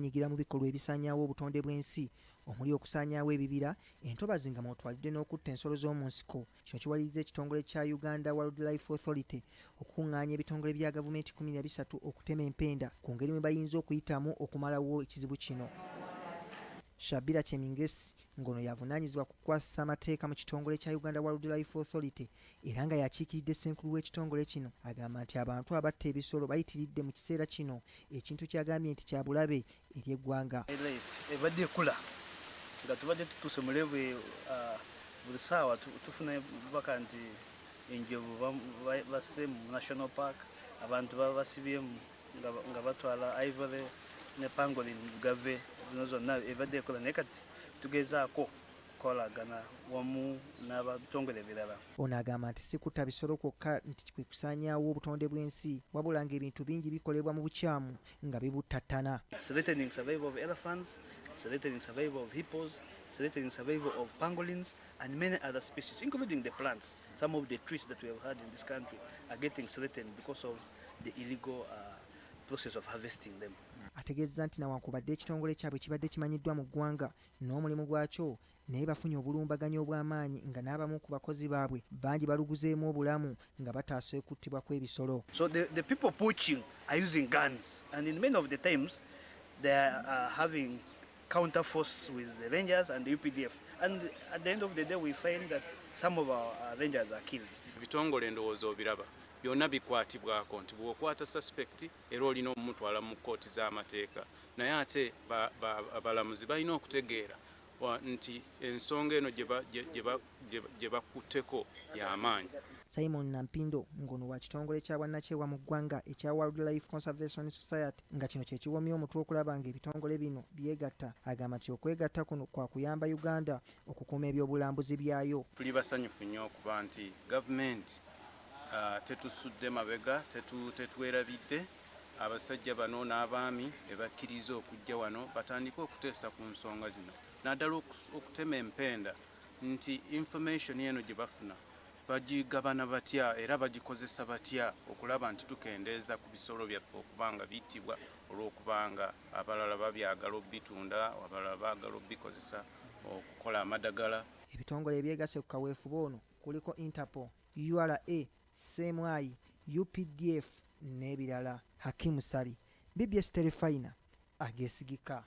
nyigira mu bikolwa ebisaanyaawo obutonde bw'ensi omuli okusaanyaawo ebibira, entobazi nga mwotwalidde n'okutta ensolo z'omu nsiko. Kino kiwaliriza ekitongole kya Uganda Wildlife Authority okukuŋŋaanya ebitongole bya gavumenti 13 okutema empenda ku ngeri mwe bayinza okuyitamu okumalawo ekizibu kino. Shabira Chemingesi ngono yavunaanyizibwa ku kukwasisa amateeka mu kitongole kya Uganda Wildlife Authority era nga yakiikiridde ssenkulu w'ekitongole kino agamba nti abantu abatta ebisolo bayitiridde mu kiseera kino ekintu kyagambye nti kya bulabe eri eggwanga. Ebadde ekula nga tubadde tutuuse mu level buli ssaawa tufuna bubaka nti enjovu basse mu National Park, abantu baba basibyemu nga batwala ivory ne pangolin gave zino zonna ebadde ekola naye kati tugezaako kukolagana wamu n'abatongole ebirala. Ono agamba nti si kutta bisolo kwokka nti kwe kusaanyaawo obutonde bw'ensi wabula ng'ebintu bingi bikolebwa mu bukyamu nga bibuttattana. Threatening survival of elephants, threatening survival of hippos, threatening survival of pangolins and many other species, including the plants. Some of the trees that we have had in this country are getting threatened because of the illegal process of harvesting them. Ategeezza nti newankubadde ekitongole kyabwe kibadde kimanyiddwa mu ggwanga n'omulimu gwakyo naye bafunye obulumbaganyi obw'amaanyi nga n'abamu ku bakozi baabwe bangi baluguzeemu obulamu nga bataasa okuttibwa kw'ebisolo. So the people poaching are using guns and in many of the times they are having counter force with the rangers and the UPDF, and at the end of the day we find that some of our rangers are killed. Ebitongole ndowooza obiraba byonna bikwatibwako nti bw'okwata suspect era olina omutwala mu kkooti z'amateeka, naye ate abalamuzi balina okutegeera nti ensonga eno gye bakutteko y'amaanyi. Simon Nampindo ngono wa kitongole kya bwannakyewa mu ggwanga ekya Wildlife Conservation Society nga kino kye kiwomya omutwe okulaba ng'ebitongole bino byegatta, agamba nti okwegatta kuno kwa kuyamba Uganda okukuuma ebyobulambuzi byayo. Tuli basanyufu nnyo okuba nti gavumenti tetusudde mabega, tetwerabidde abasajja bano n'abaami ebakkiriza okujja wano batandike okuteesa ku nsonga zino naddala okutema empenda nti information eno gye bafuna bagigabana batya era bagikozesa batya okulaba nti tukendeeza ku bisolo byaffe okubanga bittibwa olw'okubanga abalala babyagala obbitunda abalala baagala obbikozesa okukola amadagala. Ebitongole ebyegasse ku kaweefube ono kuliko Interpol, URA, CMI, UPDF n'ebirala. Hakim Sali, BBS Terefayina, ageesigika.